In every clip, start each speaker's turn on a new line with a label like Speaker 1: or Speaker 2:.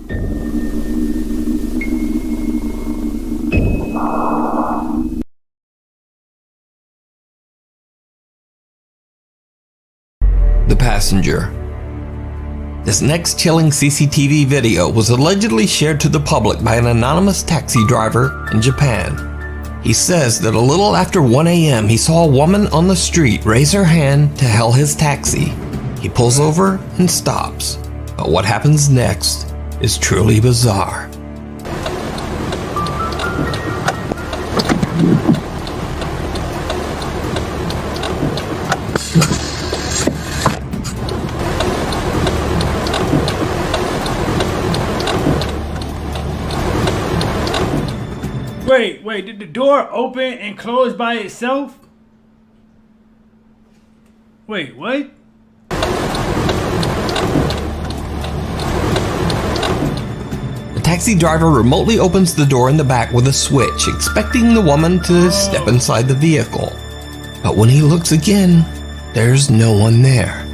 Speaker 1: The passenger. This next chilling CCTV video was allegedly shared to the public by an anonymous taxi driver in Japan. He says that a little after 1 a.m. he saw a woman on the street raise her hand to hail his taxi. He pulls over and stops. But what happens next is truly bizarre.
Speaker 2: Wait, did the door open and close by itself? Wait, what?
Speaker 1: The taxi driver remotely opens the door in the back with a switch, expecting the woman to step inside the vehicle. But when he looks again, there's no one there.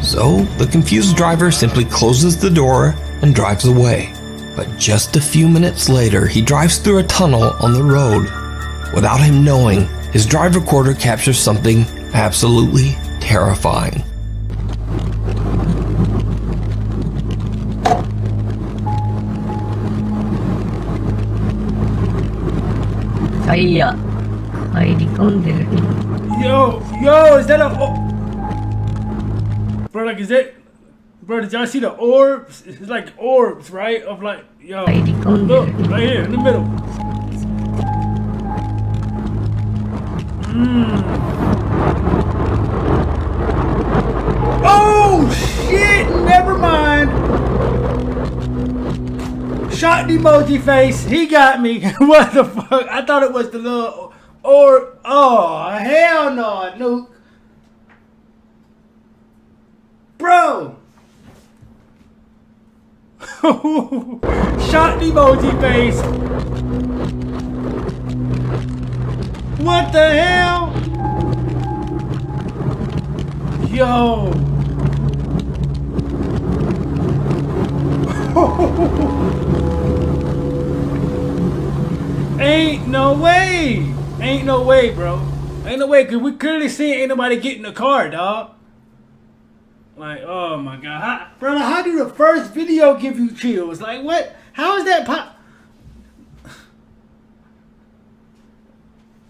Speaker 1: So the confused driver simply closes the door and drives away. But just a few minutes later, he drives through a tunnel on the road. Without him knowing, his drive recorder captures something absolutely terrifying.
Speaker 2: Yo, is that a... Bro, like, is that... Bro, did y'all see the orbs? It's like orbs, right? Of like, yo, look, right here in the middle. Oh, shit, never mind. Shot the emoji face, he got me. What the fuck? I thought it was the little orb. Oh, hell no, Nuke. Bro. Shot the emoji face. What the hell? Yo. Ain't no way. Ain't no way, bro. Ain't no way, cause we clearly see ain't nobody get in the car, dog. Like, oh my god. Brother, how do the first video give you chills? Like, what? How is that pop?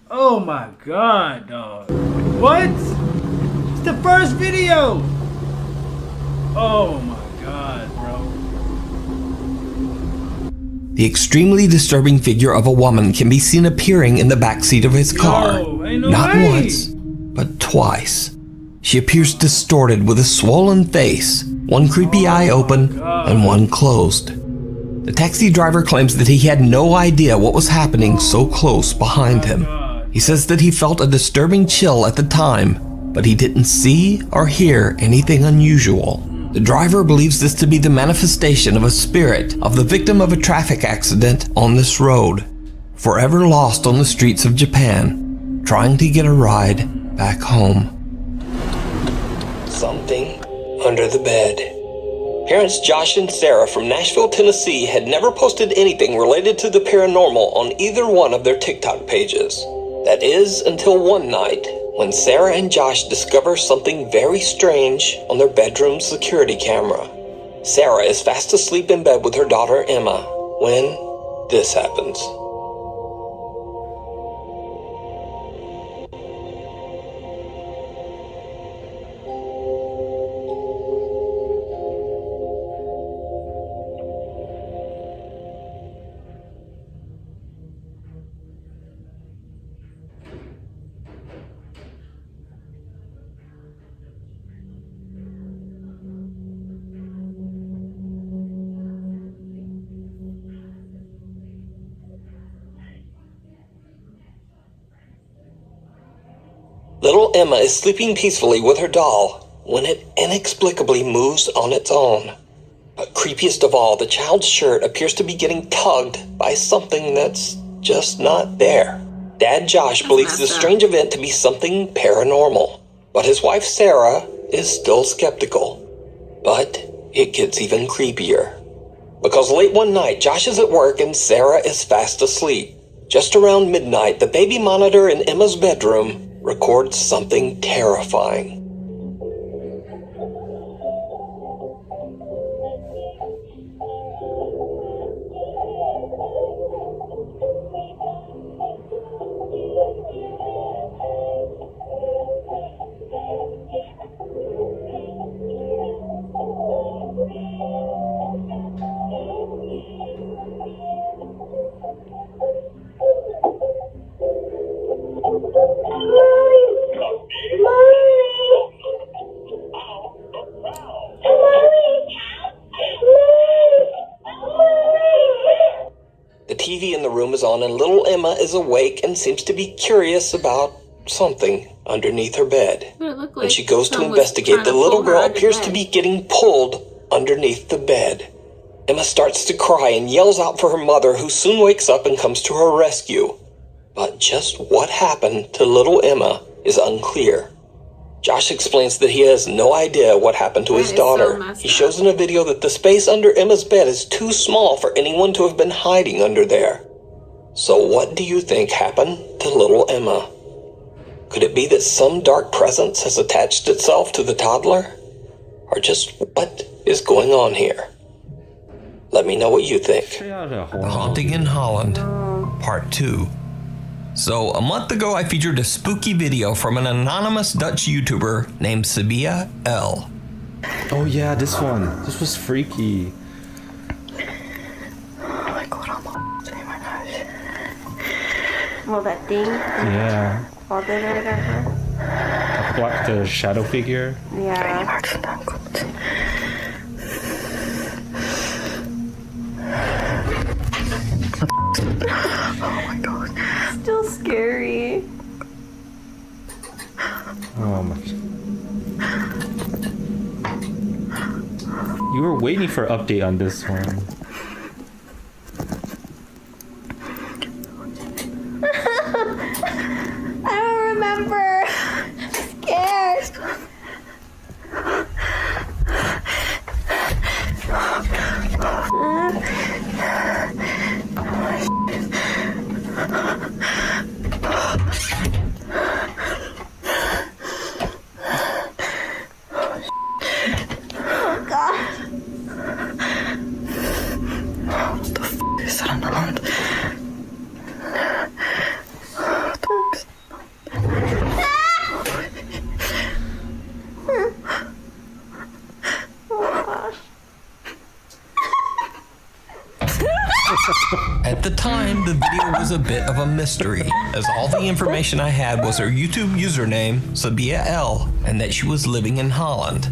Speaker 2: Oh my god, dog. What? It's the first video. Oh my god, bro.
Speaker 1: The extremely disturbing figure of a woman can be seen appearing in the backseat of his car.
Speaker 2: Ain't no
Speaker 1: Not
Speaker 2: way.
Speaker 1: once, but twice. She appears distorted with a swollen face, one creepy eye open and one closed. The taxi driver claims that he had no idea what was happening so close behind him. He says that he felt a disturbing chill at the time, but he didn't see or hear anything unusual. The driver believes this to be the manifestation of a spirit of the victim of a traffic accident on this road, forever lost on the streets of Japan, trying to get a ride back home. Something under the bed. Parents Josh and Sarah from Nashville, Tennessee had never posted anything related to the paranormal on either one of their TikTok pages. That is until one night when Sarah and Josh discover something very strange on their bedroom security camera. Sarah is fast asleep in bed with her daughter Emma when this happens. Little Emma is sleeping peacefully with her doll when it inexplicably moves on its own. But creepiest of all, the child's shirt appears to be getting tugged by something that's just not there. Dad Josh believes this strange event to be something paranormal, but his wife Sarah is still skeptical. But it gets even creepier, because late one night, Josh is at work and Sarah is fast asleep. Just around midnight, the baby monitor in Emma's bedroom records something terrifying. The TV in the room is on and little Emma is awake and seems to be curious about something underneath her bed. When she goes to investigate, the little girl appears to be getting pulled underneath the bed. Emma starts to cry and yells out for her mother, who soon wakes up and comes to her rescue. But just what happened to little Emma is unclear. Josh explains that he has no idea what happened to his daughter. He shows in a video that the space under Emma's bed is too small for anyone to have been hiding under there. So what do you think happened to little Emma? Could it be that some dark presence has attached itself to the toddler? Or just what is going on here? Let me know what you think.
Speaker 3: The Haunting in Holland, Part 2. So, a month ago I featured a spooky video from an anonymous Dutch YouTuber named Sabia L.
Speaker 4: Oh yeah, this one. This was freaky.
Speaker 5: Oh, ik hoor allemaal in mijn huis. Well, that thing?
Speaker 4: Yeah.
Speaker 5: Wat is er eigenlijk?
Speaker 4: Like the shadow figure.
Speaker 5: Ja. Ik weet niet waar het vandaan komt. Oh my god. Still scary.
Speaker 4: Oh my. You were waiting for an update on this one.
Speaker 5: I don't remember. I'm scared. Oh god. What the f is er aan de hand?
Speaker 3: At the time, the video was a bit of a mystery, as all the information I had was her YouTube username, Sabia L, and that she was living in Holland.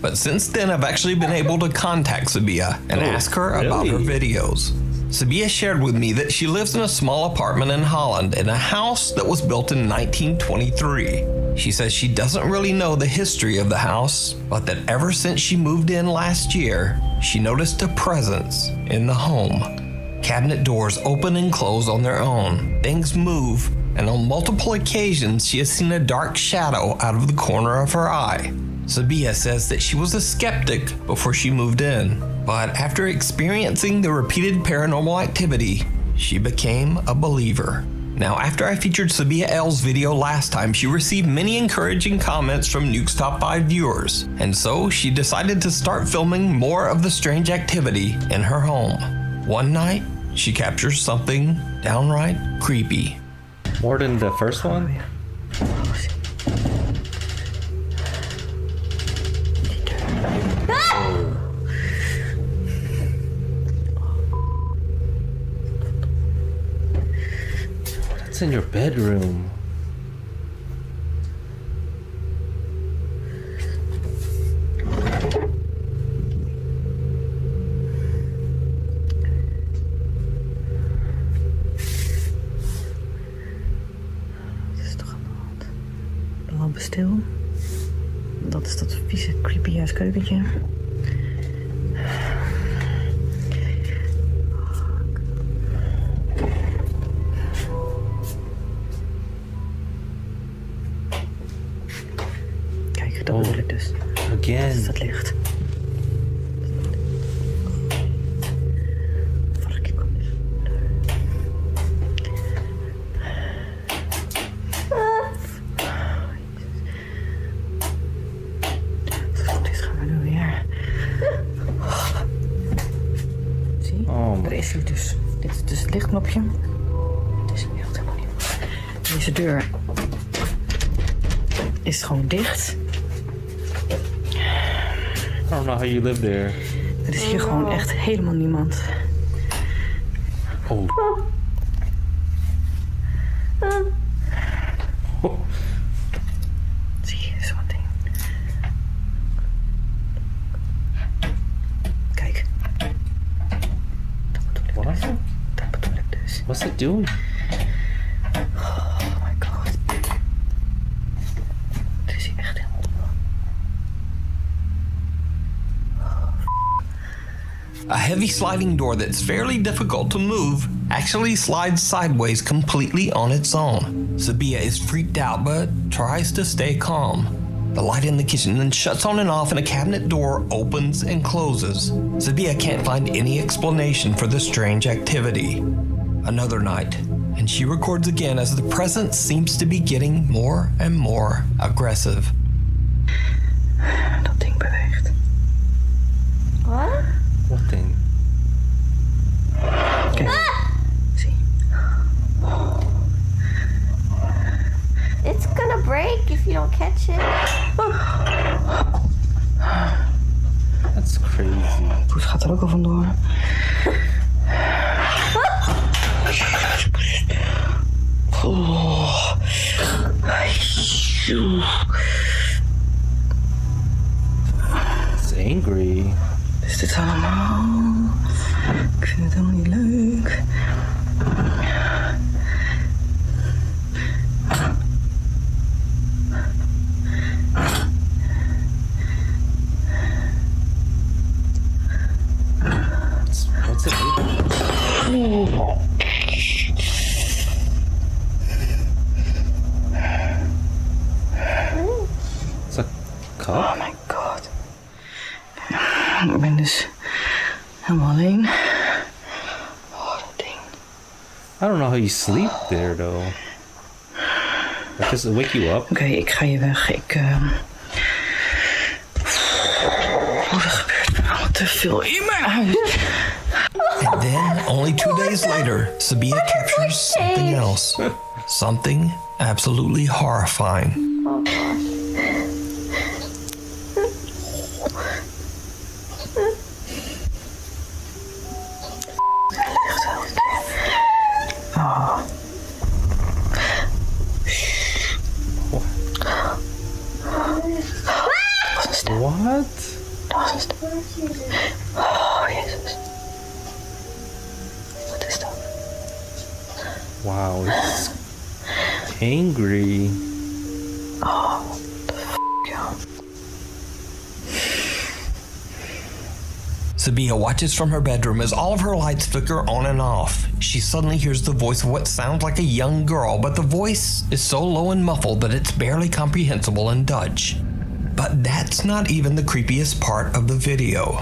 Speaker 3: But since then, I've actually been able to contact Sabia and ask her about her videos. Sabia shared with me that she lives in a small apartment in Holland in a house that was built in 1923. She says she doesn't really know the history of the house, but that ever since she moved in last year, she noticed a presence in the home. Cabinet doors open and close on their own. Things move, and on multiple occasions she has seen a dark shadow out of the corner of her eye. Sabia says that she was a skeptic before she moved in, but after experiencing the repeated paranormal activity, she became a believer. Now, after I featured Sabia L's video last time, she received many encouraging comments from Nuke's Top 5 viewers, and so she decided to start filming more of the strange activity in her home. One night, she captures something downright creepy.
Speaker 4: More than the first one? That's in your bedroom.
Speaker 5: Stil. Dat is dat vieze creepy ass keukentje. Kijk, dat bedoel ik dus.
Speaker 4: Again.
Speaker 5: Dat is het licht.
Speaker 4: Oh,
Speaker 5: Er is hier dus. Dit is dus het lichtknopje. Het is echt helemaal niet. Deze deur is gewoon dicht.
Speaker 4: I don't know how you live there.
Speaker 5: Er is hier gewoon echt helemaal niemand.
Speaker 4: Oh.
Speaker 5: Zie je zo'n ding? Kijk.
Speaker 4: What?
Speaker 5: Dat bedoel ik dus.
Speaker 4: What's it doing?
Speaker 5: Oh my god. Het is hier echt helemaal.
Speaker 3: A heavy sliding door that's fairly difficult to move actually slides sideways completely on its own. Sabia is freaked out but tries to stay calm. The light in the kitchen then shuts on and off and a cabinet door opens and closes. Sabia can't find any explanation for the strange activity. Another night, and she records again as the presence seems to be getting more and more aggressive.
Speaker 5: Dat ding beweegt.
Speaker 6: What?
Speaker 4: What thing?
Speaker 5: Kijk. Zie.
Speaker 6: It's gonna break if you don't catch it.
Speaker 4: That's crazy.
Speaker 5: Poes gaat er ook al vandoor. Oh.
Speaker 4: It's angry.
Speaker 5: Is dit allemaal? Ik vind het helemaal niet leuk.
Speaker 4: What's it doing? It's a cup?
Speaker 5: Oh my god. Ik ben dus helemaal alleen. Oh, dat ding.
Speaker 4: I don't know how you sleep there though. Like, does it wake you up?
Speaker 5: Oké, ik ga hier weg. Er gebeurt allemaal te veel in mijn huis.
Speaker 3: And then, only 2 days later, Sabia captures something else. Something absolutely horrifying.
Speaker 6: Oh gosh.
Speaker 5: Oh.
Speaker 4: What?
Speaker 5: Dat was een stem. Oh, Jezus. Wat is dat?
Speaker 4: Wow, it's angry.
Speaker 5: Oh, the f***, ja.
Speaker 3: Sabia watches from her bedroom as all of her lights flicker on and off. She suddenly hears the voice of what sounds like a young girl, but the voice is so low and muffled that it's barely comprehensible in Dutch. But that's not even the creepiest part of the video.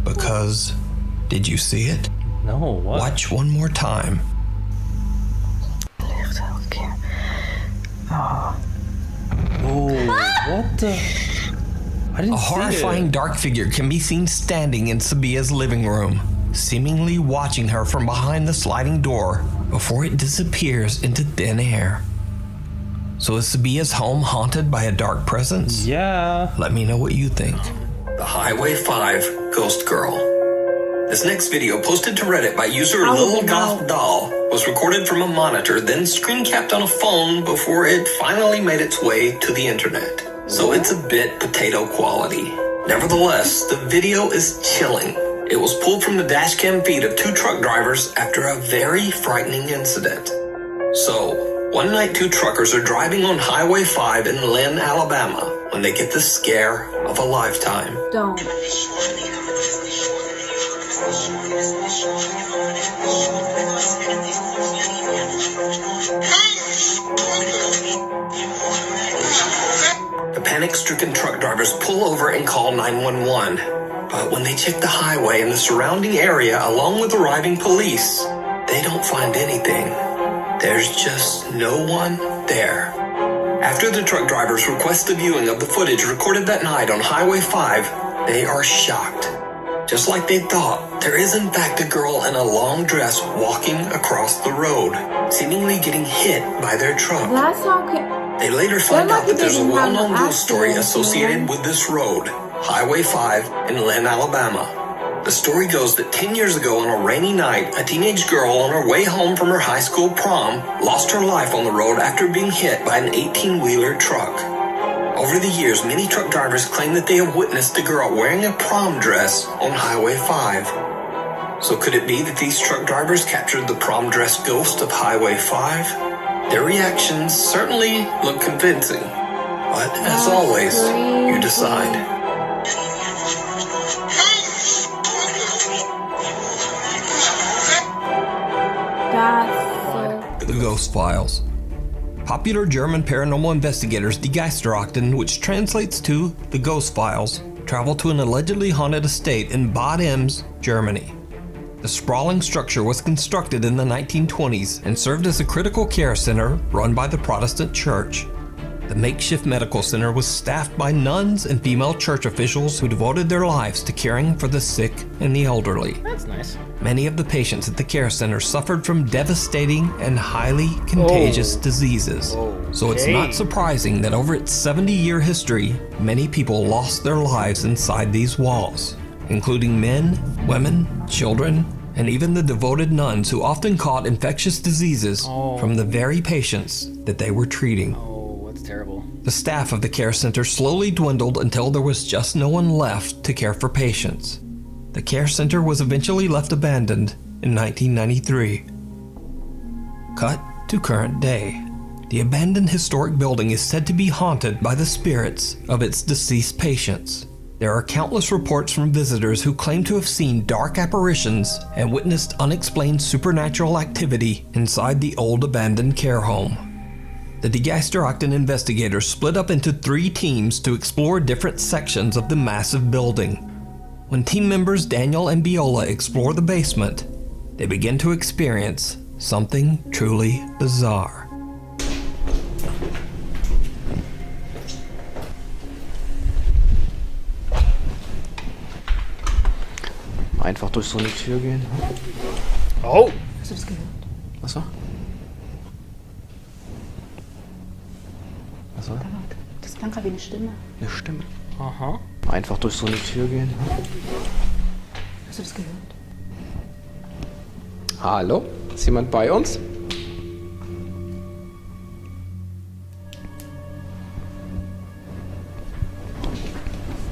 Speaker 3: Because, did you see it?
Speaker 4: No, what?
Speaker 3: Watch one more time.
Speaker 5: Licht elke keer. Oh.
Speaker 4: Oh, what the? I didn't
Speaker 3: A
Speaker 4: see
Speaker 3: horrifying
Speaker 4: it.
Speaker 3: dark figure can be seen standing in Sabia's living room, seemingly watching her from behind the sliding door before it disappears into thin air. So is Sabia's home haunted by a dark presence?
Speaker 4: Yeah.
Speaker 3: Let me know what you think. The Highway 5 Ghost Girl. This next video, posted to Reddit by user Lil Goth Doll, was recorded from a monitor, then screen capped on a phone before it finally made its way to the internet. So it's a bit potato quality. Nevertheless, the video is chilling. It was pulled from the dashcam feed of 2 truck drivers after a very frightening incident. So, one night 2 truckers are driving on Highway 5 in Lynn, Alabama, when they get the scare of a lifetime.
Speaker 6: Don't.
Speaker 3: The panic-stricken truck drivers pull over and call 911. But when they check the highway and the surrounding area along with arriving police, they don't find anything. There's just no one there. After the truck drivers request the viewing of the footage recorded that night on Highway 5, they are shocked Just like they thought, there is in fact a girl in a long dress walking across the road, seemingly getting hit by their truck. They later find out that there's a well-known ghost story associated with this road, Highway 5 in Lynn, Alabama. The story goes that 10 years ago on a rainy night, a teenage girl on her way home from her high school prom lost her life on the road after being hit by an 18-wheeler truck. Over the years, many truck drivers claim that they have witnessed a girl wearing a prom dress on Highway 5. So could it be that these truck drivers captured the prom dress ghost of Highway 5? Their reactions certainly look convincing. But as always, you decide.
Speaker 1: The Ghost Files. Popular German paranormal investigators Die Geisterakten, which translates to The Ghost Files, travel to an allegedly haunted estate in Bad Ems, Germany. The sprawling structure was constructed in the 1920s and served as a critical care center run by the Protestant Church. The makeshift medical center was staffed by nuns and female church officials who devoted their lives to caring for the sick and the elderly.
Speaker 7: That's nice.
Speaker 1: Many of the patients at the care center suffered from devastating and highly contagious diseases. So it's not surprising that over its 70-year history, many people lost their lives inside these walls, including men, women, children, and even the devoted nuns who often caught infectious diseases from the very patients that they were treating.
Speaker 7: Terrible.
Speaker 1: The staff of the care center slowly dwindled until there was just no one left to care for patients. The care center was eventually left abandoned in 1993. Cut to current day. The abandoned historic building is said to be haunted by the spirits of its deceased patients. There are countless reports from visitors who claim to have seen dark apparitions and witnessed unexplained supernatural activity inside the old abandoned care home. The Die Geisterakten investigators split up into 3 teams to explore different sections of the massive building. When team members Daniel and Viola explore the basement, they begin to experience something truly bizarre.
Speaker 8: Einfach durch so eine Tür gehen.
Speaker 7: Oh!
Speaker 5: Hast du das gehört?
Speaker 8: Was war? Was war?
Speaker 5: Das klang gerade wie eine Stimme.
Speaker 8: Eine Stimme.
Speaker 7: Aha.
Speaker 8: Einfach durch so eine Tür gehen.
Speaker 5: Hast du das gehört?
Speaker 8: Hallo? Ist jemand bei uns?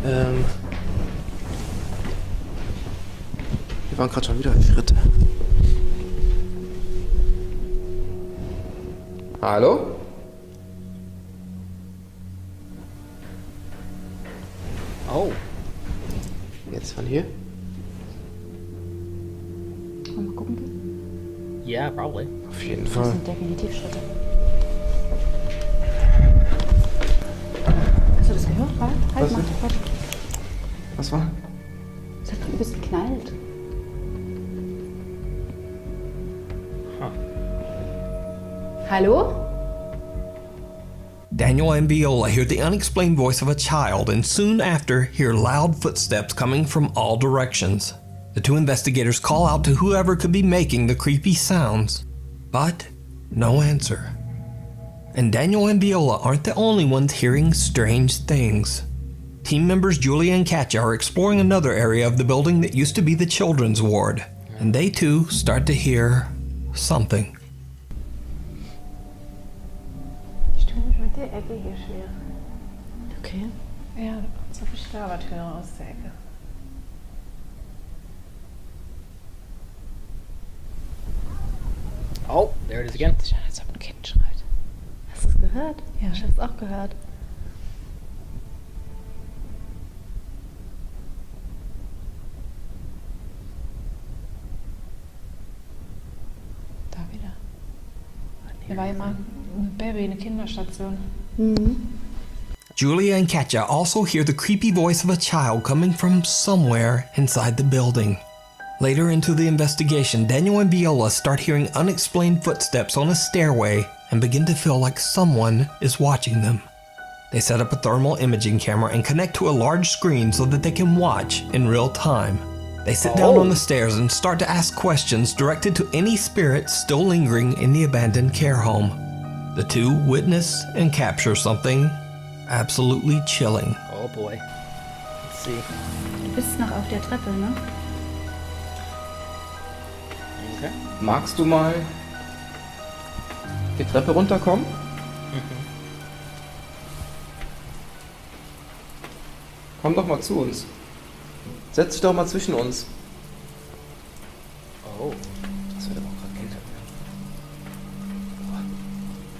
Speaker 8: Wir waren gerade schon wieder Schritte. Hallo?
Speaker 7: Oh.
Speaker 8: Jetzt von hier?
Speaker 5: Wollen wir mal gucken gehen?
Speaker 7: Yeah, probably.
Speaker 8: Auf jeden
Speaker 5: Das
Speaker 8: Fall.
Speaker 5: sind definitiv Schritte. Hast du das gehört? Halt, mach doch.
Speaker 8: Was war?
Speaker 5: Es hat übelst geknallt. Hallo?
Speaker 1: Daniel and Viola hear the unexplained voice of a child and soon after hear loud footsteps coming from all directions. The 2 investigators call out to whoever could be making the creepy sounds, but no answer. And Daniel and Viola aren't the only ones hearing strange things. Team members Julia and Katja are exploring another area of the building that used to be the children's ward, and they too start to hear something.
Speaker 9: Ich tue mich mit der Ecke hier schwer.
Speaker 5: Okay.
Speaker 9: Ja, da kommt so viel Stabertüre aus der Ecke.
Speaker 7: Oh, there it is again.
Speaker 9: Das ist als ob ein Kind schreit.
Speaker 5: Hast du es gehört?
Speaker 9: Ja.
Speaker 5: Ich hab's auch gehört.
Speaker 9: Da wieder. Hier war immer eine Baby, eine Kinderstation.
Speaker 1: Julia and Katja also hear the creepy voice of a child coming from somewhere inside the building. Later into the investigation, Daniel and Viola start hearing unexplained footsteps on a stairway and begin to feel like someone is watching them. They set up a thermal imaging camera and connect to a large screen so that they can watch in real time. They sit down on the stairs and start to ask questions directed to any spirits still lingering in the abandoned care home. The two witness and capture something absolutely chilling.
Speaker 7: Oh boy. Let's see.
Speaker 9: Du bist noch auf der Treppe, ne?
Speaker 7: Okay.
Speaker 8: Magst du mal die Treppe runterkommen? Komm doch mal zu uns. Setz dich doch mal zwischen uns.
Speaker 7: Oh.
Speaker 8: Das wird aber auch gerade kälter.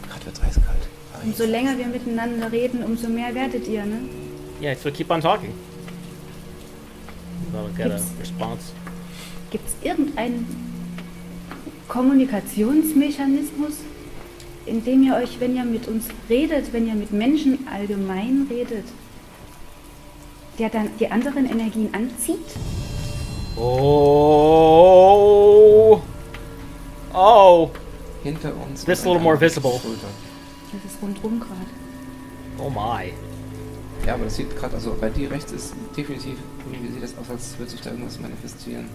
Speaker 8: Gerade wird's eiskalt.
Speaker 9: Umso länger wir miteinander reden, umso mehr werdet ihr, ne?
Speaker 7: Yeah, so keep on talking. That'll get a response.
Speaker 9: Gibt es irgendeinen Kommunikationsmechanismus, in dem ihr euch, wenn ihr mit uns redet, wenn ihr mit Menschen allgemein redet, der dann die anderen Energien anzieht?
Speaker 7: Oh. Oh.
Speaker 8: Hinter uns.
Speaker 7: This a little more visible.
Speaker 9: Das ist rundrum gerade.
Speaker 7: Oh my.
Speaker 8: Ja, aber das sieht gerade, also bei dir rechts ist definitiv, irgendwie sieht das aus, als würde sich da irgendwas manifestieren.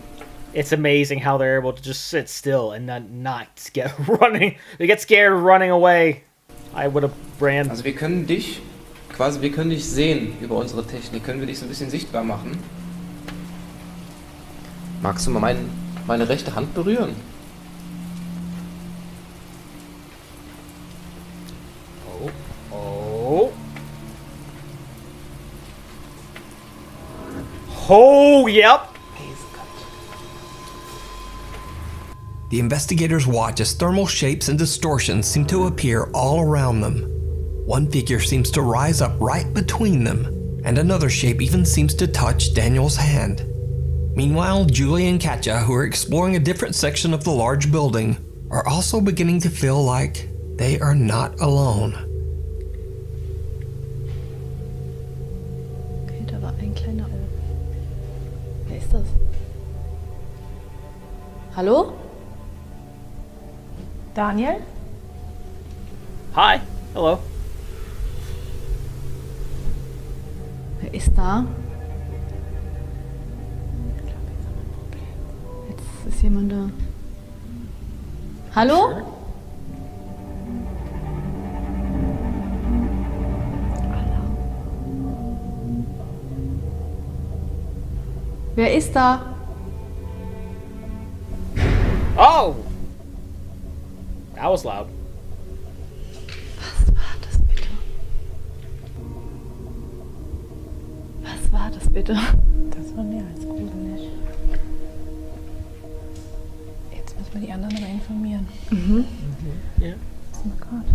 Speaker 7: It's amazing how they're able to just sit still and not get running. They get scared running away. I would have ran.
Speaker 8: Also wir können dich, quasi, wir können dich sehen über unsere Technik. Können wir dich so ein bisschen sichtbar machen? Magst du mal meine rechte Hand berühren?
Speaker 7: Oh. Oh, yep.
Speaker 1: The investigators watch as thermal shapes and distortions seem to appear all around them. One figure seems to rise up right between them, and another shape even seems to touch Daniel's hand. Meanwhile, Julie and Katja, who are exploring a different section of the large building, are also beginning to feel like they are not alone.
Speaker 9: Okay, da war ein kleiner O. Wer ist das? Hallo? Daniel?
Speaker 7: Hi. Hello.
Speaker 9: Wer ist da? Jetzt ist jemand da. Hallo?
Speaker 7: Sure.
Speaker 9: Wer ist da?
Speaker 7: Oh! That was loud.
Speaker 9: Was war das bitte? Was war das bitte?
Speaker 10: Das war mehr als gruselig. Jetzt müssen wir die anderen aber informieren.
Speaker 7: Ja.
Speaker 10: Oh Gott.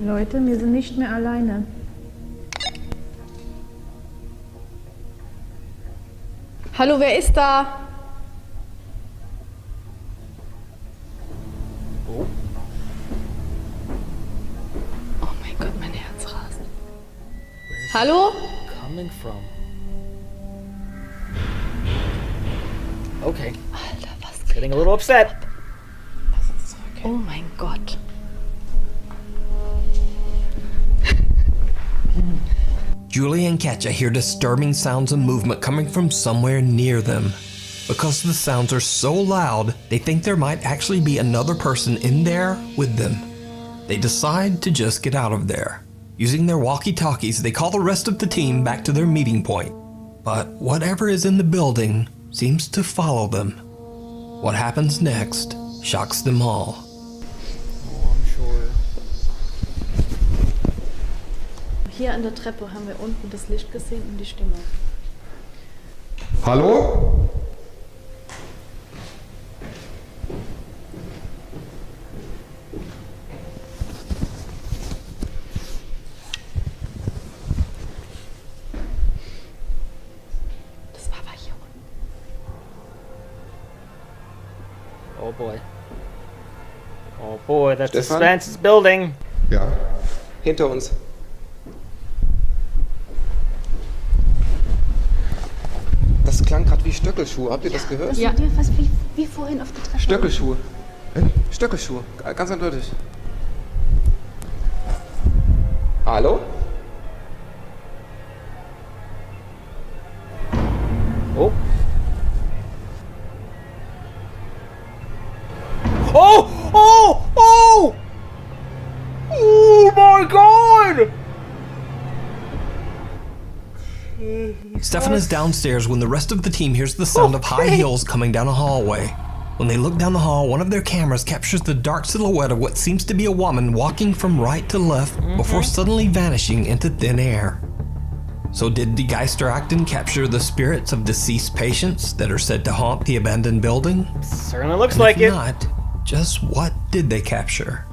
Speaker 10: Leute, wir sind nicht mehr alleine.
Speaker 9: Hallo, wer ist da? Oh mein Gott, mein Herz rast. Hallo?
Speaker 7: Coming from. Okay.
Speaker 9: Alter, was
Speaker 7: Getting a little upset.
Speaker 9: Oh mein Gott.
Speaker 1: Julie and Katja hear disturbing sounds and movement coming from somewhere near them. Because the sounds are so loud, they think there might actually be another person in there with them. They decide to just get out of there. Using their walkie-talkies, they call the rest of the team back to their meeting point. But whatever is in the building seems to follow them. What happens next shocks them all.
Speaker 7: Oh, I'm sure.
Speaker 9: Hier an der Treppe haben wir unten das Licht gesehen und die Stimme.
Speaker 11: Hallo?
Speaker 9: Das war aber hier unten.
Speaker 7: Oh boy. Oh boy, that
Speaker 8: Stefan?
Speaker 7: suspense is building.
Speaker 11: Ja.
Speaker 8: Hinter uns. Das klang gerade wie Stöckelschuhe. Habt ihr das gehört?
Speaker 9: Ja, was wie vorhin auf der Treppe.
Speaker 8: Stöckelschuhe. Stöckelschuhe. Ganz eindeutig. Hallo?
Speaker 1: Stefan is downstairs when the rest of the team hears the sound of high heels coming down a hallway. When they look down the hall, one of their cameras captures the dark silhouette of what seems to be a woman walking from right to left before suddenly vanishing into thin air. So did the Geisterakten capture the spirits of deceased patients that are said to haunt the abandoned building?
Speaker 7: Certainly looks like it.
Speaker 1: If not, just what did they capture?